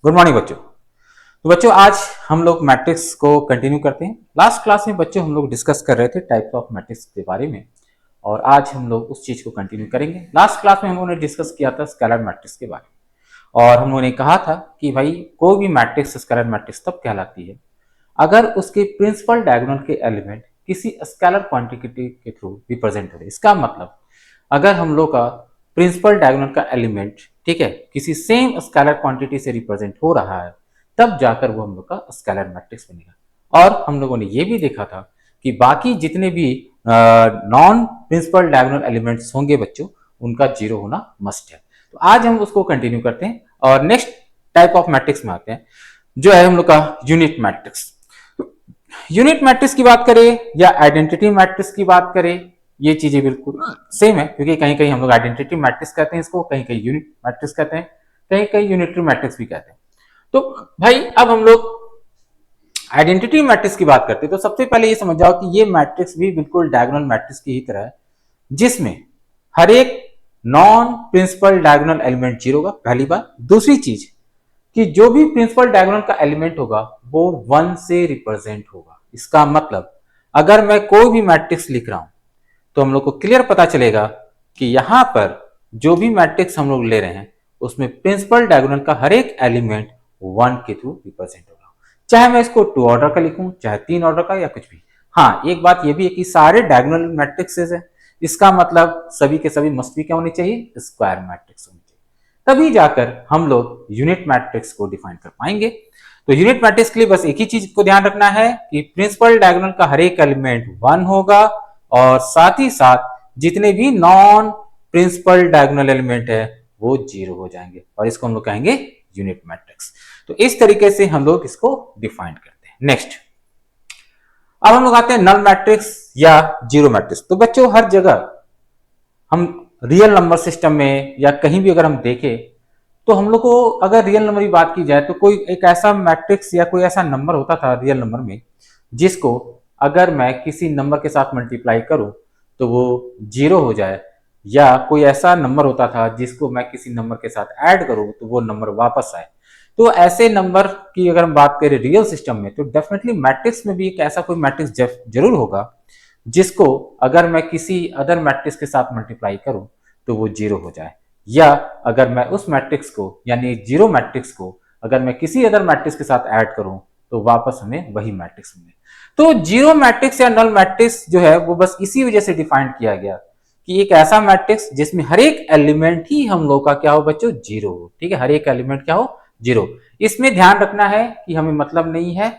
Good morning बच्चों। तो बच्चों आज हम लोग मैट्रिक्स को कंटिन्यू करते हैं। लास्ट क्लास में बच्चों हम लोग डिस्कस कर रहे थे टाइप्स ऑफ मैट्रिक्स के बारे में और आज हम लोग उस चीज को कंटिन्यू करेंगे। लास्ट क्लास में हम लोगों ने डिस्कस किया था स्केलर मैट्रिक्स के बारे में और हम लोगों ने कहा था कि भाई कोई भी मैट्रिक्स स्केलर मैट्रिक्स तब कहलाती है अगर उसके प्रिंसिपल डायगोनल के एलिमेंट किसी स्केलर क्वांटिटी के थ्रू रिप्रेजेंट हो। इसका मतलब अगर हम लोग का प्रिंसिपल डायगोनल का एलिमेंट ठीक है किसी सेम स्केलर क्वांटिटी से रिप्रेजेंट हो रहा है तब जाकर वो हम लोग का स्केलर मैट्रिक्स बनेगा। और हम लोगों ने ये भी देखा था कि बाकी जितने भी नॉन प्रिंसिपल डायगोनल एलिमेंट्स होंगे बच्चों उनका जीरो होना मस्ट है। तो आज हम उसको कंटिन्यू करते हैं और नेक्स्ट टाइप ऑफ मैट्रिक्स में आते हैं जो है हम लोग का यूनिट मैट्रिक्स। यूनिट मैट्रिक्स की बात करें या आइडेंटिटी मैट्रिक्स की बात करें ये चीजें बिल्कुल सेम है क्योंकि कहीं कहीं हम लोग आइडेंटिटी मैट्रिक्स कहते हैं इसको, कहीं कहीं यूनिट मैट्रिक्स कहते हैं, कहीं कहीं यूनिटरी मैट्रिक्स भी कहते हैं। तो भाई अब हम लोग आइडेंटिटी मैट्रिक्स की बात करते हैं तो सबसे पहले ये समझ जाओ कि ये मैट्रिक्स भी बिल्कुल डायगोनल मैट्रिक्स की ही तरह है जिसमें हर एक non principal diagonal element zero होगा। पहली बात। दूसरी चीज कि जो भी प्रिंसिपल डायगोनल का एलिमेंट होगा वो 1 से रिप्रेजेंट होगा। इसका मतलब अगर मैं कोई भी मैट्रिक्स लिख रहा हूं तो हम लोग को क्लियर पता चलेगा कि यहां पर जो भी मैट्रिक्स हम लोग ले रहे हैं उसमें प्रिंसिपल डायगोनल का हर एक एलिमेंट 1 के थ्रू रिप्रेजेंट होगा। चाहे मैं इसको 2 ऑर्डर का लिखूं चाहे 3 ऑर्डर का या कुछ भी। हाँ, एक बात ये भी है कि सारे डायगोनल मैट्रिक्सेस है, इसका मतलब सभी के सभी मस्ट भी क्या होने चाहिए, स्क्वायर मैट्रिक्स होने चाहिए। तभी जाकर हम लोग यूनिट मैट्रिक्स को डिफाइन कर पाएंगे। तो यूनिट मैट्रिक्स के लिए बस एक ही चीज को ध्यान रखना है कि प्रिंसिपल डायगोनल का हर एक एलिमेंट 1 होगा और साथ ही साथ जितने भी नॉन प्रिंसिपल डायगोनल एलिमेंट है वो जीरो हो जाएंगे और इसको हम लोग कहेंगे यूनिट मैट्रिक्स। तो इस तरीके से हम लोग इसको डिफाइन करते हैं। नेक्स्ट अब हम लोग आते हैं नल मैट्रिक्स या जीरो मैट्रिक्स। तो बच्चों हर जगह हम रियल नंबर सिस्टम में या कहीं भी अगर हम देखें तो हम लोग को अगर रियल नंबर की बात की जाए तो कोई एक ऐसा मैट्रिक्स या कोई ऐसा नंबर होता था रियल नंबर में जिसको अगर मैं किसी नंबर के साथ मल्टीप्लाई करूं तो वो जीरो हो जाए, या कोई ऐसा नंबर होता था जिसको मैं किसी नंबर के साथ ऐड करूं तो वो नंबर वापस आए। तो ऐसे नंबर की अगर हम बात करें रियल सिस्टम में तो डेफिनेटली मैट्रिक्स में भी एक ऐसा कोई मैट्रिक्स जरूर होगा जिसको अगर मैं किसी अदर मैट्रिक्स के साथ मल्टीप्लाई करूं तो वो जीरो हो जाए, या अगर मैं उस मैट्रिक्स को यानी जीरो मैट्रिक्स को अगर मैं किसी अदर मैट्रिक्स के साथ ऐड करूं तो वापस हमें वही मैट्रिक्स मिले। तो जीरो मैट्रिक्स या नल मैट्रिक्स जो है वो बस इसी वजह से डिफाइन किया गया कि एक ऐसा मैट्रिक्स जिसमें हर एक एलिमेंट ही हम लोग का क्या हो बच्चों, जीरो हो। ठीक है, हर एक एलिमेंट क्या हो, जीरो। इसमें ध्यान रखना है कि हमें मतलब नहीं है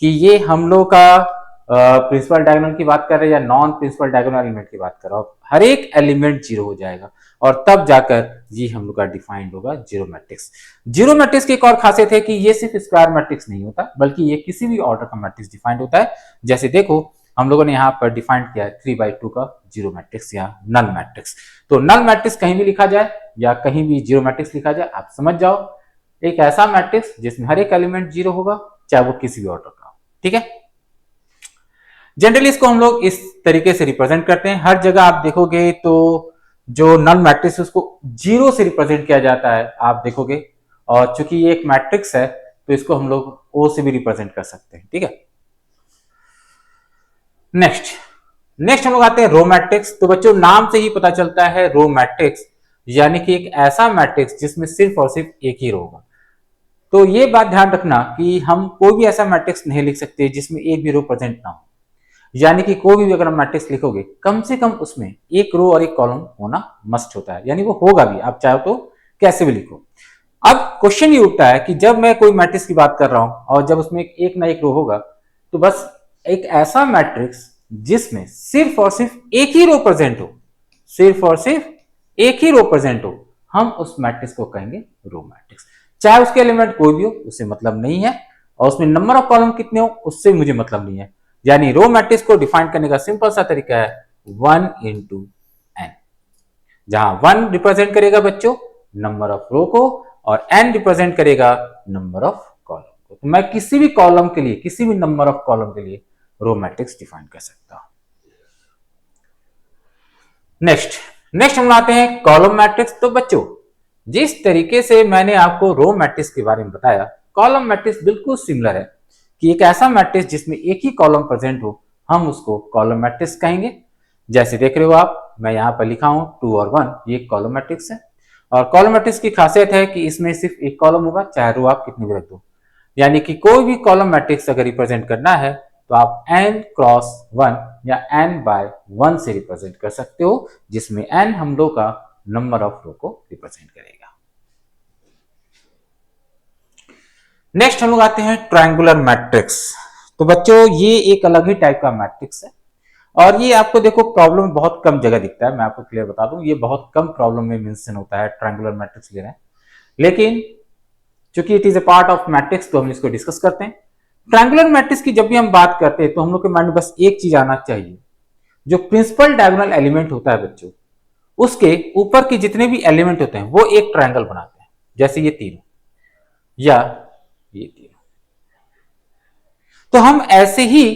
कि ये हम लोग का प्रिंसिपल डायगोनल की बात कर रहे हैं या नॉन प्रिंसिपल डायगोनल एलिमेंट की बात कर रहा हूं। हर एक एलिमेंट जीरो हो जाएगा और तब जाकर ये हम लोग का डिफाइंड होगा जीरो मैट्रिक्स। जीरो मैट्रिक्स की एक और खासियत है कि ये सिर्फ स्क्वायर मैट्रिक्स नहीं होता बल्कि ये किसी भी ऑर्डर का मैट्रिक्स डिफाइंड होता है। जैसे देखो हम लोगों ने यहाँ पर डिफाइंड किया है 3/2 का जीरो मैट्रिक्स या नल मैट्रिक्स। तो नल मैट्रिक्स कहीं भी लिखा जाए या कहीं भी जीरो मैट्रिक्स लिखा जाए आप समझ जाओ एक ऐसा मैट्रिक्स जिसमें हर एक एलिमेंट जीरो होगा चाहे वो किसी भी ऑर्डर का हो। ठीक है, जनरली इसको हम लोग इस तरीके से रिप्रेजेंट करते हैं। हर जगह आप देखोगे तो जो नल मैट्रिक्स उसको जीरो से रिप्रेजेंट किया जाता है आप देखोगे, और चूंकि ये एक मैट्रिक्स है तो इसको हम लोग ओ से भी रिप्रेजेंट कर सकते हैं। ठीक है, नेक्स्ट नेक्स्ट हम लोग आते हैं रो मैट्रिक्स। तो बच्चों नाम से ही पता चलता है रो मैट्रिक्स यानी कि एक ऐसा मैट्रिक्स जिसमें सिर्फ और सिर्फ एक ही रो होगा। तो ये बात ध्यान रखना कि हम कोई भी ऐसा मैट्रिक्स नहीं लिख सकते जिसमें एक भी रो प्रेजेंट ना हो, यानी कि कोई भी अगर हम मैट्रिक्स लिखोगे कम से कम उसमें एक रो और एक कॉलम होना मस्ट होता है, यानी वो होगा भी, आप चाहो तो कैसे भी लिखो। अब क्वेश्चन ये उठता है कि जब मैं कोई मैट्रिक्स की बात कर रहा हूं और जब उसमें एक ना एक रो होगा तो बस एक ऐसा मैट्रिक्स जिसमें सिर्फ और सिर्फ एक ही रो प्रेजेंट हो, सिर्फ और सिर्फ एक ही रो प्रेजेंट हो, हम उस मैट्रिक्स को कहेंगे रो मैट्रिक्स। चाहे उसके एलिमेंट कोई भी हो उससे मतलब नहीं है और उसमें नंबर ऑफ कॉलम कितने हो उससे मुझे मतलब नहीं है। यानी रो मैट्रिक्स को डिफाइन करने का सिंपल सा तरीका है 1 इंटू एन, जहां 1 रिप्रेजेंट करेगा बच्चों नंबर ऑफ रो को और n रिप्रेजेंट करेगा नंबर ऑफ कॉलम को। तो मैं किसी भी कॉलम के लिए किसी भी नंबर ऑफ कॉलम के लिए रो मैट्रिक्स डिफाइन कर सकता हूं। नेक्स्ट नेक्स्ट हम लाते हैं कॉलम मैट्रिक्स। तो बच्चों जिस तरीके से मैंने आपको रो मैट्रिक्स के बारे में बताया, कॉलम मैट्रिक्स बिल्कुल सिमिलर है कि एक ऐसा मैट्रिक्स जिसमें एक ही कॉलम प्रेजेंट हो, हम उसको कॉलम मैट्रिक्स कहेंगे। जैसे देख रहे हो आप, मैं यहाँ पर लिखा हूं 2 और 1, ये कॉलम मैट्रिक्स है। और कॉलम मैट्रिक्स की खासियत है कि इसमें सिर्फ एक कॉलम होगा, चाहे रो आप कितनी भी रख दो। यानी कि कोई भी कॉलम मैट्रिक्स अगर रिप्रेजेंट करना है तो आप n क्रॉस 1 या n बाय 1 से रिप्रेजेंट कर सकते हो, जिसमें n हम लोग का नंबर ऑफ रो को रिप्रेजेंट करेगा। नेक्स्ट हम लोग आते हैं ट्रायंगुलर मैट्रिक्स। तो बच्चों ये एक अलग ही टाइप का मैट्रिक्स है और ये आपको देखो प्रॉब्लम में बहुत कम जगह दिखता है। मैं आपको क्लियर बता दूं, ये बहुत कम प्रॉब्लम में मेंशन होता है ट्रायंगुलर मैट्रिक्स ले रहे हैं, लेकिन चूंकि it is a part of matrix तो हम इसको डिस्कस करते हैं। ट्रायंगुलर मैट्रिक्स की जब भी हम बात करते हैं तो हम लोग के माइंड में बस एक चीज आना चाहिए, जो प्रिंसिपल डायगोनल एलिमेंट होता है बच्चों, उसके ऊपर के जितने भी एलिमेंट होते हैं वो एक ट्रायंगल बनाते हैं। जैसे ये तीनों या ये तीनों, तो हम ऐसे ही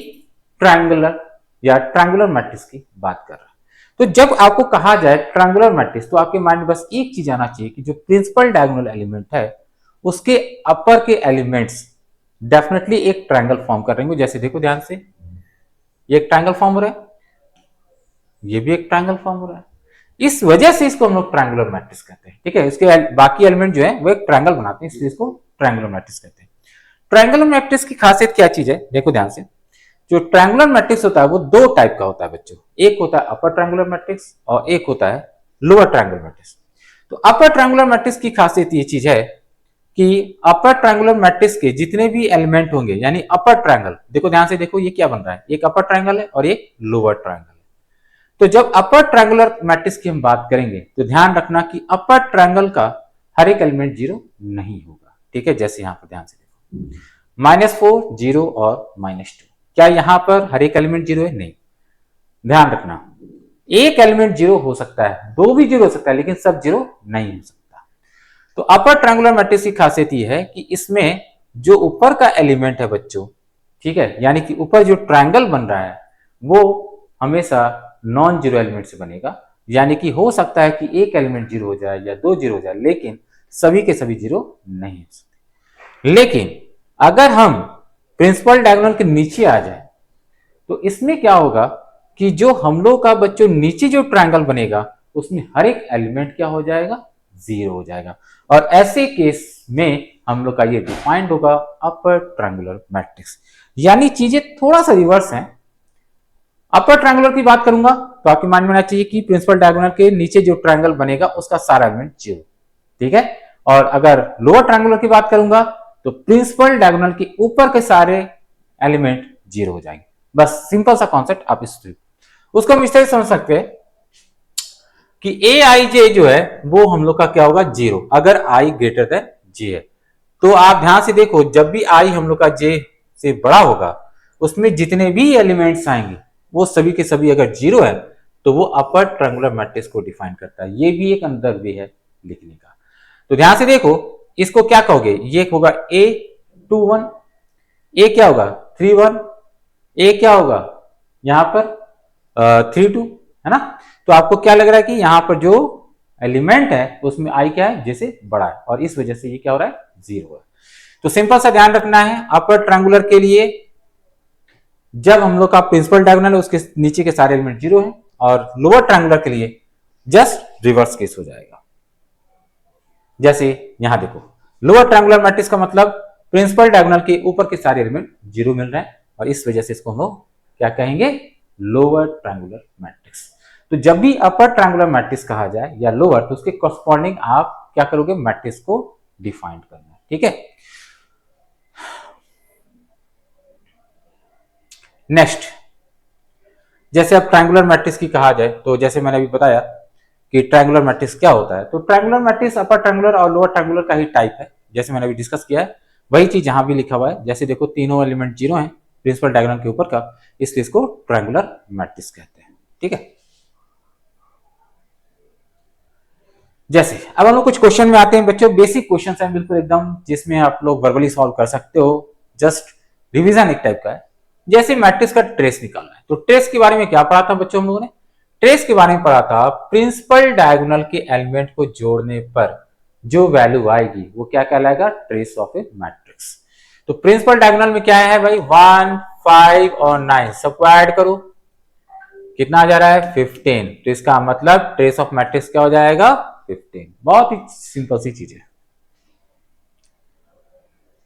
ट्रायंगुलर या ट्रायंगुलर मैट्रिक्स की बात कर रहे हैं। तो जब आपको कहा जाए ट्रायंगुलर मैट्रिक्स तो आपके माइंड में बस एक चीज आना चाहिए कि जो प्रिंसिपल डायगोनल एलिमेंट है उसके अपर के एलिमेंट्स डेफिनेटली एक ट्रायंगल फॉर्म कर रहे हैं। जैसे देखो ध्यान से, ये एक ट्रायंगल फॉर्म हो रहा है, ये भी एक ट्रायंगल फॉर्म हो रहा है। इस वजह से इसको हम लोग ट्रायंगुलर मैट्रिक्स कहते हैं। ठीक है, इसके बाकी एलिमेंट जो है वो एक ट्रायंगल बनाते हैं, इसलिए इसको ट्रायंगुलर मैट्रिक्स कहते हैं। ट्रायंगुलर मैट्रिक्स की खासियत क्या चीज है, देखो ध्यान से। जो ट्रायंगुलर मैट्रिक्स होता है वो दो टाइप का होता है बच्चों, एक होता है अपर ट्रायंगुलर मैट्रिक्स और एक होता है लोअर ट्रायंगुलर मैट्रिक्स। तो अपर ट्रायंगुलर मैट्रिक्स की खासियत ये चीज है कि अपर ट्रायंगुलर मैट्रिक्स के जितने भी एलिमेंट होंगे, यानी अपर ट्रायंगल, देखो ध्यान से देखो ये क्या बन रहा है, एक अपर ट्रायंगल है और एक लोअर ट्रायंगल है। तो जब अपर ट्रायंगुलर मैट्रिक्स की हम बात करेंगे तो ध्यान रखना कि अपर ट्रायंगल का हर एक एलिमेंट जीरो नहीं होगा। ठीक है, जैसे यहां पर ध्यान से देखो, -4 0 और -2, क्या यहां पर हर एक एलिमेंट जीरो है? नहीं। ध्यान रखना, एक एलिमेंट जीरो हो सकता है, दो भी जीरो हो सकता है, लेकिन सब जीरो नहीं हो सकता। तो अपर ट्रायंगुलर मैट्रिक्स की खासियत यह है कि इसमें जो ऊपर का एलिमेंट है बच्चों, ठीक है, यानी कि ऊपर जो ट्रायंगल बन रहा है वो हमेशा नॉन जीरो एलिमेंट से बनेगा। यानी कि हो सकता है कि एक एलिमेंट जीरो हो जाए या दो जीरो हो जाए, लेकिन सभी के सभी जीरो नहीं हो सकते। लेकिन अगर हम प्रिंसिपल डायगोनल के नीचे आ जाए तो इसमें क्या होगा कि जो हम लोग का बच्चों नीचे जो ट्रायंगल बनेगा उसमें हर एक एलिमेंट क्या हो जाएगा? जीरो हो जाएगा। और ऐसे केस में हम लोग का ये डिफाइंड होगा अपर ट्रायंगुलर मैट्रिक्स। यानी चीजें थोड़ा सा रिवर्स हैं। अपर ट्रायंगुलर की बात करूंगा तो आपके माइंड में आना चाहिए कि प्रिंसिपल डायगोनल के नीचे जो ट्रायंगल बनेगा उसका सारा एलिमेंट जीरो। ठीक है, और अगर लोअर ट्रायंगुलर की बात करूंगा तो प्रिंसिपल डायगोनल के ऊपर के सारे एलिमेंट जीरो हो जाएंगे। बस सिंपल सा कॉन्सेप्ट आप उसको हम इस तरह समझ सकते हैं कि ए आई जे जो है वो हम लोग का क्या होगा? जीरो, अगर आई ग्रेटर देन जे है। तो आप ध्यान से देखो, जब भी आई हम लोग का जे से बड़ा होगा उसमें जितने भी एलिमेंट्स आएंगे वो सभी के सभी अगर जीरो है तो वो अपर ट्रायंगुलर मैट्रिक्स को डिफाइन करता है। ये भी एक अंदर वे है लिखने का। तो ध्यान से देखो, इसको क्या कहोगे? ये होगा A21, ए क्या होगा? 31, ए क्या होगा यहां पर 32, है ना? तो आपको क्या लग रहा है कि यहां पर जो एलिमेंट है उसमें आई क्या है? जैसे बड़ा है, और इस वजह से ये क्या हो रहा है? जीरो है। तो सिंपल सा ध्यान रखना है, अपर ट्रायंगुलर के लिए जब हम लोग का प्रिंसिपल डायगोनल है उसके नीचे के सारे एलिमेंट जीरो है, और लोअर ट्रायंगुलर के लिए जस्ट रिवर्स केस हो जाएगा। जैसे यहां देखो, लोअर ट्रायंगुलर मैट्रिक्स का मतलब प्रिंसिपल डायगोनल के ऊपर के सारे एलिमेंट जीरो मिल रहे हैं, और इस वजह से इसको हम लोग क्या कहेंगे? Lower triangular matrix. तो जब भी अपर ट्रायंगुलर मैट्रिक्स कहा जाए या लोअर, तो उसके कॉरस्पॉन्डिंग आप क्या करोगे? मैट्रिक्स को डिफाइन करना है। ठीक है, नेक्स्ट, जैसे अब ट्रायंगुलर मैट्रिक्स की कहा जाए तो जैसे मैंने अभी बताया कि ट्रायंगुलर मैट्रिक्स क्या होता है। तो ट्रायंगुलर मैट्रिक्स अपर ट्रायंगुलर और लोअर ट्रायंगुलर का ही टाइप है, जैसे मैंने अभी डिस्कस किया है वही चीज यहां भी लिखा हुआ है। जैसे देखो, तीनों एलिमेंट जीरो हैं प्रिंसिपल डायगोनल के ऊपर का, इसलिए इसको ट्रायंगुलर मैट्रिक्स कहते हैं। ठीक है, जैसे अब हम लोग कुछ क्वेश्चन में आते हैं बच्चों। बेसिक क्वेश्चन है बिल्कुल एकदम, जिसमें आप लोग वर्बली सॉल्व कर सकते हो, जस्ट रिवीजन एक टाइप का है। जैसे मैट्रिक्स का ट्रेस निकालना है, तो ट्रेस के बारे में क्या पढ़ा था बच्चों हम लोगों ने? ट्रेस के बारे में पढ़ा था प्रिंसिपल डायगोनल के एलिमेंट को जोड़ने पर जो वैल्यू आएगी वो क्या कहलाएगा, ट्रेस ऑफ ए मैट्रिक्स। तो प्रिंसिपल डायगोनल में क्या है भाई, 1, 5 और 9 सबको ऐड करो, कितना आ जा रहा है 15। तो इसका मतलब ट्रेस ऑफ मैट्रिक्स क्या हो जाएगा 15। बहुत ही सिंपल सी चीज है।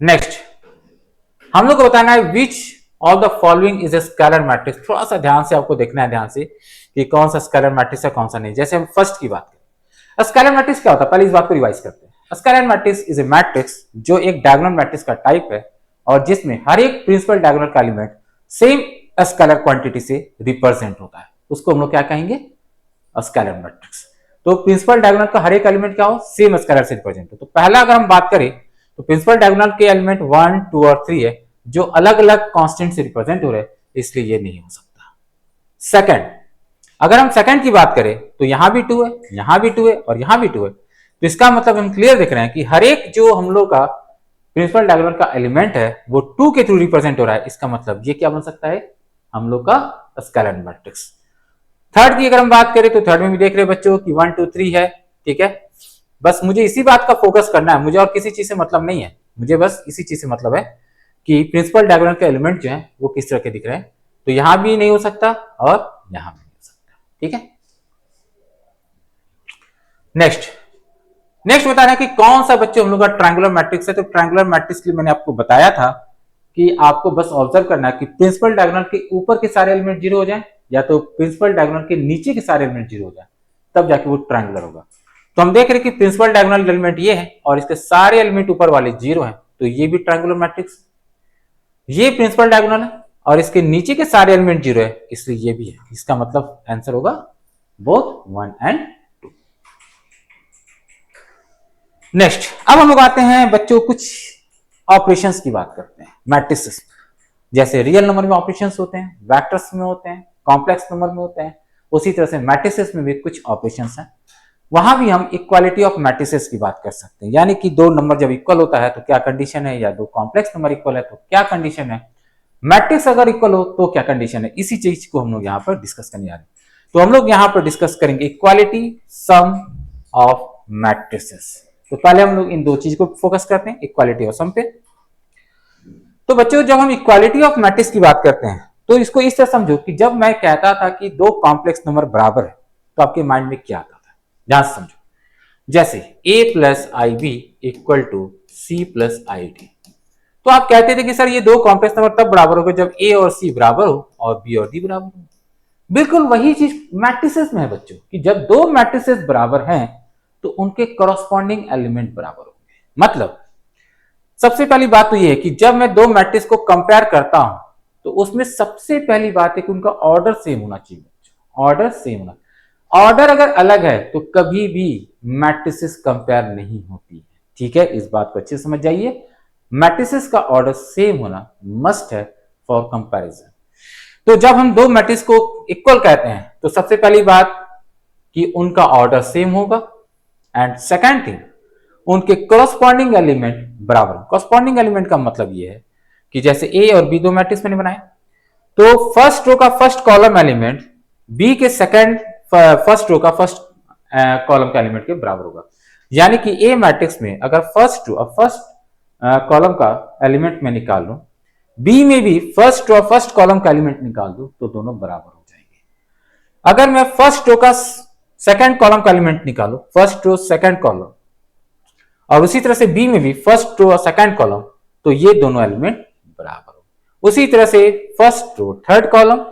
नेक्स्ट हम लोग को बताना है which of the following is a scalar matrix. थोड़ा सा ध्यान से आपको देखना है, ध्यान से कि कौन सा स्केलर मैट्रिक्स है कौन सा नहीं। जैसे हम फर्स्ट की बात करें, स्केलर मैट्रिक्स क्या होता है, पहले इस बात को रिवाइज करते हैं। Scalar matrix is a matrix जो एक डायगोनल मैट्रिक्स का टाइप है और जिसमें हर एक प्रिंसिपल डायगोनल का एलिमेंट सेम स्केलर क्वांटिटी से रिप्रेजेंट होता है, उसको हम लोग क्या कहेंगे, स्केलर मैट्रिक्स। तो प्रिंसिपल डायगोनल का हर एक एलिमेंट क्या हो, सेम स्केलर से रिप्रेजेंट हो। तो पहला अगर हम बात करें तो प्रिंसिपल डायगोनल के एलिमेंट 1, 2 और 3 है जो अलग अलग कांस्टेंट से रिप्रेजेंट हो रहे हैं, इसलिए ये नहीं हो सकता। सेकंड, अगर हम सेकंड की बात करें तो यहां भी 2 है, यहां भी 2 है और यहां भी 2 है। तो इसका मतलब हम क्लियर देख रहे हैं कि हर एक जो हम लोग का प्रिंसिपल डायगोनल का एलिमेंट है वो 2 के थ्रू रिप्रेजेंट हो रहा है। इसका मतलब ये क्या बन सकता है, हम लोग का स्केलर मैट्रिक्स। थर्ड की अगर हम बात करें तो थर्ड में भी देख रहे हैं बच्चों कि 1, 2, 3 है, ठीक है। बस मुझे इसी बात का फोकस करना है, मुझे और किसी चीज से मतलब नहीं है, मुझे बस इसी चीज से मतलब है कि प्रिंसिपल डायगोनल के एलिमेंट जो हैं वो किस तरह के दिख रहे हैं। तो यहां भी नहीं हो सकता और यहां भी नहीं हो सकता, ठीक है। नेक्स्ट बताना है कि कौन सा बच्चे हम लोग का ट्रायंगुलर मैट्रिक्स है। तो ट्रायंगुलर मैट्रिक्स के लिए मैंने आपको बताया था कि आपको बस ऑब्जर्व करना है कि प्रिंसिपल डायगोनल के ऊपर के सारे एलिमेंट 0 हो जाए या तो प्रिंसिपल डायगोनल के नीचे के सारे एलिमेंट 0 हो जाए, तब जाके वो ट्रायंगुलर होगा। तो हम देख रहे हैं कि प्रिंसिपल डायगोनल एलिमेंट ये है और इसके सारे एलिमेंट ऊपर वाले 0 हैं, तो ये भी ट्रायंगुलर मैट्रिक्स। ये प्रिंसिपल डायगोनल है और इसके नीचे के सारे एलिमेंट 0 है, इसलिए ये भी है। इसका मतलब आंसर होगा बोथ 1 एंड 2। नेक्स्ट अब हम लोग आते हैं बच्चों कुछ ऑपरेशंस की बात करते हैं मैट्रिसेस। जैसे रियल नंबर में ऑपरेशंस होते हैं, वेक्टर्स में होते हैं, कॉम्प्लेक्स नंबर में होते हैं, उसी तरह से मैट्रिसेस में भी कुछ ऑपरेशंस हैं। वहां भी हम इक्वालिटी ऑफ मैट्रिसेस की बात कर सकते हैं, यानी कि दो नंबर जब इक्वल होता है तो क्या कंडीशन है, या दो कॉम्प्लेक्स नंबर इक्वल है तो क्या कंडीशन है, मैट्रिक्स अगर इक्वल हो तो क्या कंडीशन है। इसी चीज को हम लोग यहाँ पर डिस्कस करने जा रहे हैं। तो हम लोग यहाँ पर डिस्कस करेंगे इक्वालिटी सम ऑफ मैट्रिसेस। तो पहले हम लोग इन दो चीज को फोकस करते हैं, इक्वालिटी और सम पे। तो बच्चों जब हम इक्वालिटी ऑफ मैट्रिक्स की बात करते हैं तो इसको इस तरह समझो कि जब मैं कहता था कि दो कॉम्प्लेक्स नंबर बराबर है तो आपके माइंड में क्या आता था, ध्यान से समझो। जैसे a plus i b equal to c plus i d, तो आप कहते थे कि सर ये दो कॉम्प्लेक्स नंबर तब बराबर होगा जब a और c बराबर हो और b और d बराबर हो। बिल्कुल वही चीज मैट्रिसेस में है बच्चों कि जब दो मैट्रिसेस बराबर हैं तो उनके करस्पॉन्डिंग एलिमेंट बराबर होंगे। मतलब सबसे पहली बात तो ये है कि जब मैं दो मैट्रिक्स को कंपेयर करता हूं तो उसमें सबसे पहली बात है कि उनका ऑर्डर सेम होना चाहिए, ऑर्डर सेम होना। ऑर्डर अगर अलग है तो कभी भी मैट्रिसेस कंपेयर नहीं होती है, ठीक है। इस बात को अच्छे से समझ जाइए, मैट्रिसेस का ऑर्डर सेम होना मस्ट है फॉर कंपैरिजन। तो जब हम दो मैट्रिक्स को इक्वल कहते हैं तो सबसे पहली बात कि उनका ऑर्डर सेम होगा, एंड सेकेंड थिंग उनके करस्पॉन्डिंग एलिमेंट बराबर। करस्पॉन्डिंग एलिमेंट का मतलब यह है कि जैसे ए और बी दो मैट्रिक्स मैंने बनाए तो फर्स्ट रो का फर्स्ट कॉलम एलिमेंट बी के सेकंड फर्स्ट रो का फर्स्ट कॉलम का एलिमेंट के बराबर होगा। यानी कि ए मैट्रिक्स में अगर फर्स्ट रो और फर्स्ट कॉलम का एलिमेंट मैं निकाल लूं, बी में भी फर्स्ट रो फर्स्ट कॉलम का एलिमेंट निकाल दूं तो दोनों बराबर हो जाएंगे। अगर मैं फर्स्ट रो का सेकंड कॉलम का एलिमेंट निकालू, फर्स्ट रो सेकंड कॉलम, और उसी तरह से बी में भी फर्स्ट रो और सेकंड कॉलम, तो ये दोनों एलिमेंट बराबर हो। उसी तरह से first row third column,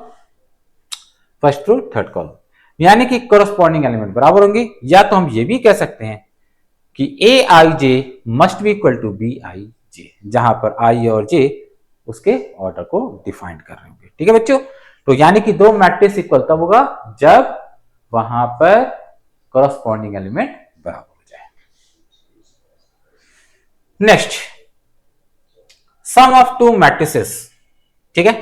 first row third column, यानी कि करस्पॉन्डिंग एलिमेंट बराबर होंगे। या तो हम ये भी कह सकते हैं कि A I J must be equal to B I J, जहां पर आई और जे उसके ऑर्डर को डिफाइन कर रहे होंगे, ठीक है बच्चों। तो यानी कि दो मैट्रिक्स इक्वल तब होगा जब वहां पर करस्पॉन्डिंग एलिमेंट बराबर हो जाए। Next sum of to matrices, ठीक है।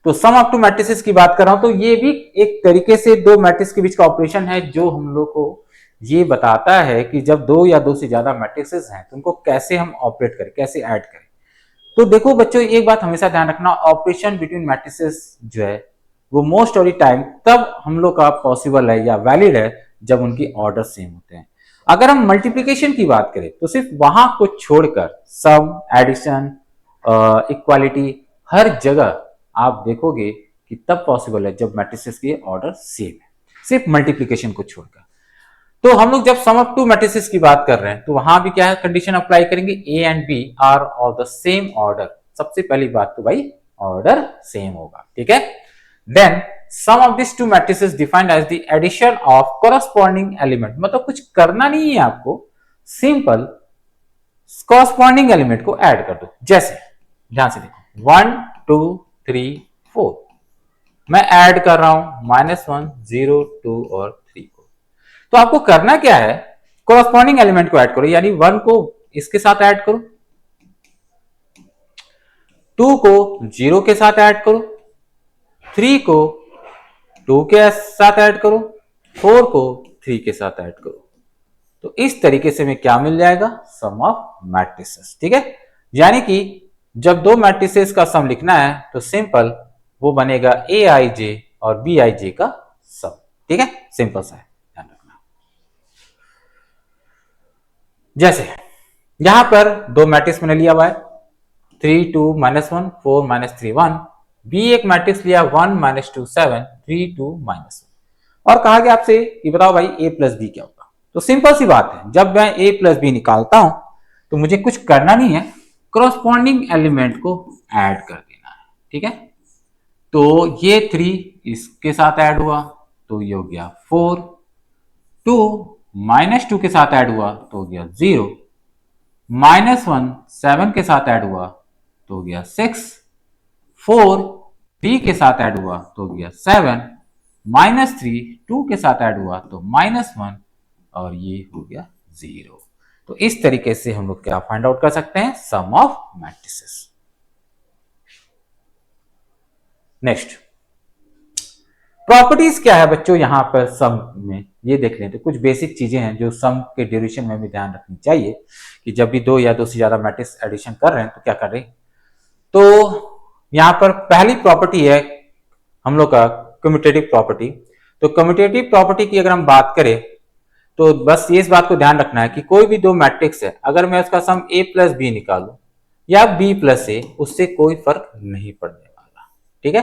तो सम ऑफ टू मैट्रिसेस की बात कर रहा हूं तो ये भी एक तरीके से दो मैट्रिक्स के बीच का ऑपरेशन है जो हम लोग को ये बताता है कि जब दो या दो से ज्यादा मैट्रिसेस हैं तो उनको कैसे हम ऑपरेट करें, कैसे ऐड करें। तो देखो बच्चों एक बात हमेशा ध्यान रखना, ऑपरेशन बिटवीन मैट्रिसेस जो है वो मोस्ट ऑफ द टाइम तब हम लोग का पॉसिबल है या वैलिड है जब उनकी ऑर्डर सेम होते हैं। अगर हम मल्टीप्लिकेशन की बात करें तो सिर्फ वहां को छोड़कर सम, एडिशन, इक्वालिटी हर जगह आप देखोगे कि तब पॉसिबल है जब मैट्रिसेस की ऑर्डर सेम है, सिर्फ मल्टीप्लिकेशन को छोड़कर। तो हम लोग जब सम ऑफ टू मैट्रिसेस की बात कर रहे हैं तो वहां भी क्या है, कंडीशन अप्लाई करेंगे, a and b are of the same order. सबसे पहली बात तो भाई ऑर्डर सेम होगा, ठीक है। Then sum of this two matrices defined as the addition of corresponding element, मतलब कुछ करना नहीं है आपको, सिंपल कोरस्पॉन्डिंग एलिमेंट को ऐड कर दो। जैसे ध्यान से देखो 1 2 3 4 मैं ऐड कर रहा हूं -1 0 2 और 3 को। तो आपको करना क्या है, कोरस्पॉन्डिंग एलिमेंट को ऐड करो, यानी 1 को इसके साथ ऐड करो, 2 को 0 के साथ ऐड करो, 3 को 2 के साथ ऐड करो, 4 को 3 के साथ ऐड करो। तो इस तरीके से हमें क्या मिल जाएगा, सम ऑफ मैट्रिसेस, ठीक है। यानी कि जब दो मैट्रिसेस का सम लिखना है तो सिंपल वो बनेगा ए आई जे और बी आई जे का सम, ठीक है, सिंपल सा है, ध्यान रखना। जैसे यहां पर दो मैट्रिक्स मैंने लिया हुआ है 3 2 -1 4 -3 1, बी एक मैट्रिक्स लिया 1 -2 7 3 2 -1, और कहा गया आपसे कि बताओ भाई ए प्लस बी क्या होगा। तो सिंपल सी बात है, जब मैं ए प्लस बी निकालता हूं तो मुझे कुछ करना नहीं है, करस्पॉन्डिंग एलिमेंट को ऐड कर देना है, ठीक है। तो ये 3 इसके साथ ऐड हुआ तो ये हो गया 4, 2 -2 के साथ ऐड हुआ तो हो गया 0, -1 7 के साथ ऐड हुआ तो हो गया 6, 4 3 के साथ ऐड हुआ तो हो गया 7, -3 2 के साथ ऐड हुआ तो -1 और ये हो गया 0। तो इस तरीके से हम लोग क्या फाइंड आउट कर सकते हैं, सम ऑफ मैट्रिसेस। नेक्स्ट प्रॉपर्टीज क्या है बच्चों यहां पर सम में, ये देख लें। तो कुछ बेसिक चीजें हैं जो सम के ड्यूरेशन में भी ध्यान रखनी चाहिए कि जब भी दो या दो से ज्यादा मैट्रिक्स एडिशन कर रहे हैं तो क्या कर रहे हैं। तो यहां पर पहली प्रॉपर्टी है हम लोग का कम्यूटेटिव प्रॉपर्टी। तो कम्यूटेटिव प्रॉपर्टी की अगर हम बात करें तो बस ये इस बात को ध्यान रखना है कि कोई भी दो मैट्रिक्स है, अगर मैं उसका सम a प्लस बी निकालूं या b प्लस ए, उससे कोई फर्क नहीं पड़ने वाला, ठीक है,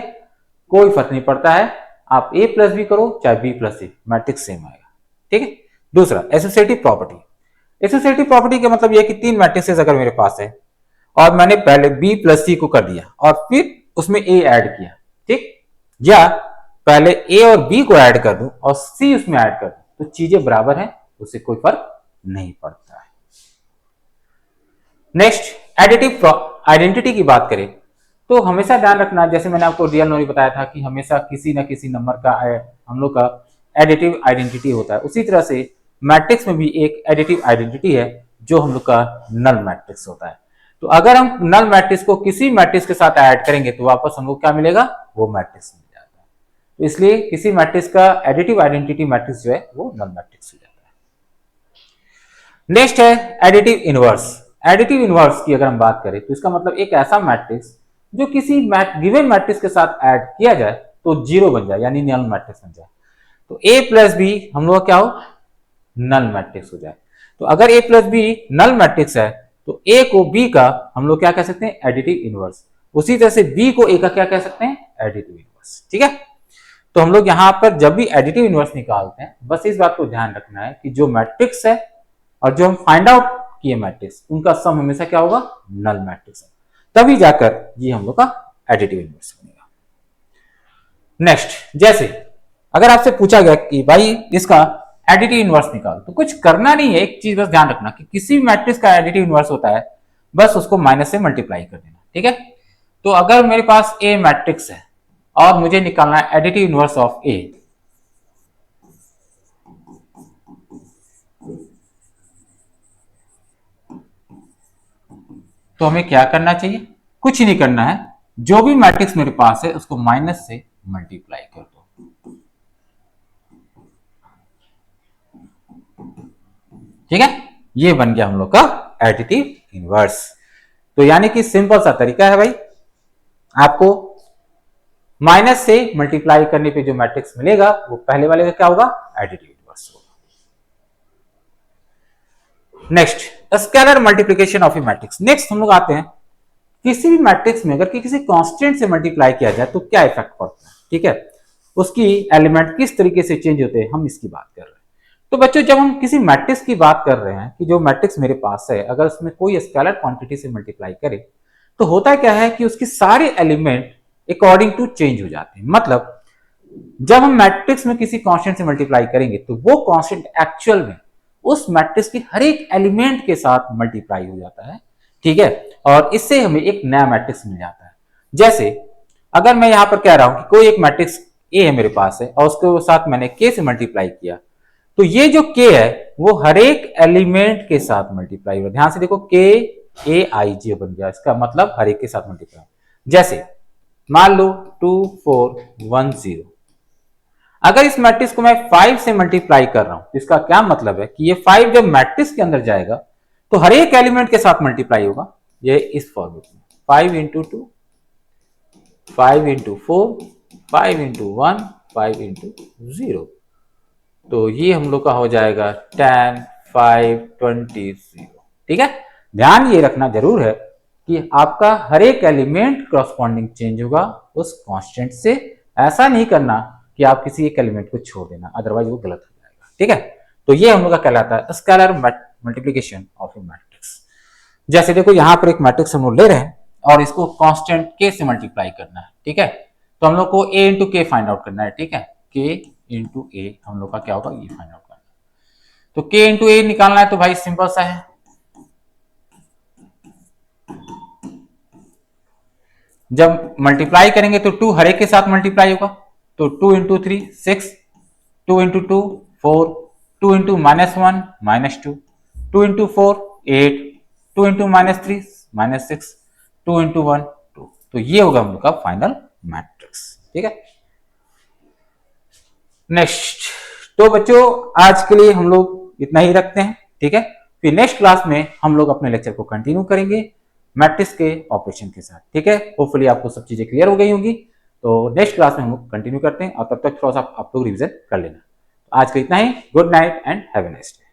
कोई फर्क नहीं पड़ता है। आप a प्लस बी करो चाहे b प्लस ए, मैट्रिक्स सेम आएगा, ठीक है। दूसरा एसोसिएटिव प्रॉपर्टी। एसोसिएटिव प्रॉपर्टी का मतलब यह कि तीन मैट्रिक्सेस अगर मेरे पास है और मैंने पहले b प्लस सी को कर दिया और फिर उसमें a ऐड किया, ठीक, या पहले a और b को ऐड कर दूं और c उसमें ऐड कर दूं, तो चीजें बराबर हैं, उससे कोई फर्क नहीं पड़ता है। नेक्स्ट एडिटिव आइडेंटिटी की बात करें तो हमेशा ध्यान रखना, जैसे मैंने आपको रियल नंबर बताया था कि हमेशा किसी ना किसी नंबर का हम लोग का एडिटिव आइडेंटिटी होता है, उसी तरह से मैट्रिक्स में भी एक एडिटिव आइडेंटिटी है जो हम लोग का नल मैट्रिक्स होता है। तो अगर हम नल मैट्रिक्स को किसी मैट्रिक्स के साथ ऐड करेंगे तो वापस हमको क्या मिलेगा, वो मैट्रिक्स मिल जाता है। तो इसलिए किसी मैट्रिक्स का एडिटिव आइडेंटिटी मैट्रिक्स जो है वो नल मैट्रिक्स हो जाता है। नेक्स्ट है एडिटिव इनवर्स। एडिटिव इनवर्स की अगर हम बात करें तो इसका मतलब एक ऐसा मैट्रिक्स जो किसी गिवन मैट्रिक्स के साथ ऐड किया जाए तो जीरो बन जाए, यानी नल मैट्रिक्स बन जाए। तो a प्लस बी हम लोग क्या हो, नल मैट्रिक्स हो जाए। तो अगर a plus b null matrix है तो a को b का हम लोग क्या कह सकते हैं, एडिटिव इनवर्स। उसी तरह से b को a का क्या कह सकते हैं, एडिटिव इनवर्स, ठीक है। तो हम लोग यहां पर जब भी एडिटिव इनवर्स निकालते हैं बस इस बात को ध्यान रखना है कि जो मैट्रिक्स है और जो हम फाइंड आउट किए मैट्रिक्स, उनका सम हमेशा क्या होगा, नल मैट्रिक्स है, तभी जाकर ये हम लोग का एडिटिव इनवर्स बनेगा। नेक्स्ट, जैसे अगर आपसे पूछा गया कि भाई इसका एडिटिव इनवर्स निकाल, तो कुछ करना नहीं है, एक चीज बस ध्यान रखना कि किसी भी मैट्रिक्स का एडिटिव इनवर्स होता है बस उसको माइनस से मल्टीप्लाई कर देना, ठीक है। तो अगर मेरे पास ए मैट्रिक्स है और मुझे निकालना है एडिटिव इनवर्स ऑफ ए, तो हमें क्या करना चाहिए, कुछ नहीं करना है, जो भी मैट्रिक्स मेरे पास है उसको माइनस से मल्टीप्लाई कर दो, ठीक है। ये बन गया हम लोग का एडिटिव इनवर्स। तो यानी कि सिंपल सा तरीका है भाई, आपको माइनस से मल्टीप्लाई करने पे जो मैट्रिक्स मिलेगा वो पहले वाले का क्या होगा, एडिटिव इनवर्स होगा। Next scalar multiplication of A matrix. Next हम लोग आते हैं किसी भी मैट्रिक्स में अगर किसी कांस्टेंट से मल्टीप्लाई किया जाए तो क्या इफेक्ट पड़ता है, ठीक है, उसकी एलिमेंट किस तरीके से चेंज होते हैं, हम इसकी बात कर रहे हैं। तो बच्चों जब हम किसी मैट्रिक्स की बात कर रहे हैं कि जो मैट्रिक्स मेरे पास है अगर उसमें कोई स्केलर क्वांटिटी से मल्टीप्लाई करे तो होता क्या है कि उसके सारे एलिमेंट अकॉर्डिंग टू चेंज हो जाते हैं। मतलब जब हम मैट्रिक्स में किसी कांस्टेंट से मल्टीप्लाई करेंगे तो वो कांस्टेंट एक्चुअल में उस मैट्रिक्स के हर एक एलिमेंट के साथ मल्टीप्लाई हो जाता है, ठीक है, और इससे हमें एक नया मैट्रिक्स मिल जाता है। जैसे अगर मैं यहां पर कह रहा हूं कि कोई एक मैट्रिक्स ए है मेरे पास है और उसके साथ मैंने के से मल्टीप्लाई किया तो ये जो के है वो हर एक एलिमेंट के साथ मल्टीप्लाई हुआ। ध्यान से देखो के ए आई जे बन गया, इसका मतलब हर एक के साथ मल्टीप्लाई। जैसे मान लो 2 4 1 0, अगर इस मैट्रिक्स को मैं 5 से मल्टीप्लाई कर रहा हूं तो इसका क्या मतलब है कि ये 5 जब मैट्रिक्स के अंदर जाएगा तो हर एक एलिमेंट के साथ मल्टीप्लाई होगा। ये इस फॉर्मेट में 5 इंटू 2 5 इंटू 4 5 इंटू 1 5 इंटू 0, तो ये हम लोग का हो जाएगा 10 5 20 0, ठीक है। ध्यान ये रखना जरूर है कि आपका हर एक एलिमेंट करस्पॉन्डिंग चेंज होगा उस कांस्टेंट से। ऐसा नहीं करना कि आप किसी एक एलिमेंट को छोड़ देना, अदरवाइज वो गलत हो जाएगा, ठीक है। तो ये हम लोग का कहलाता है scalar multiplication of A matrix. जैसे देखो यहां पर एक मैट्रिक्स हम लोग ले रहे हैं और इसको कांस्टेंट के से मल्टीप्लाई करना है, ठीक है। तो हम लोग को ए इंटू के फाइंड आउट करना है, ठीक है। के इंटू ए हम लोग का क्या होगा ये फाइंड आउट करना है। तो के इंटू ए निकालना है तो भाई सिंपल सा है, जब मल्टीप्लाई करेंगे तो 2 हर एक के साथ मल्टीप्लाई होगा, तो 2 into 3 6, 2 into 2 4, 2 into -1 -2, 2 into 4 8, 2 into -3 -6, 2 into 1 2। तो ये होगा हम लोग का फाइनल मैट्रिक्स, ठीक है। नेक्स्ट, तो बच्चों आज के लिए हम लोग इतना ही रखते हैं, ठीक है। फिर नेक्स्ट क्लास में हम लोग अपने लेक्चर को कंटिन्यू करेंगे मैट्रिक्स के ऑपरेशन के साथ, ठीक है। होपफुली आपको सब चीजें क्लियर हो गई होंगी। तो नेक्स्ट क्लास में हम लोग कंटिन्यू करते हैं और तब तक थोड़ा सा आप लोग रिविजन कर लेना। आज के इतना ही। Good night and have a nice day.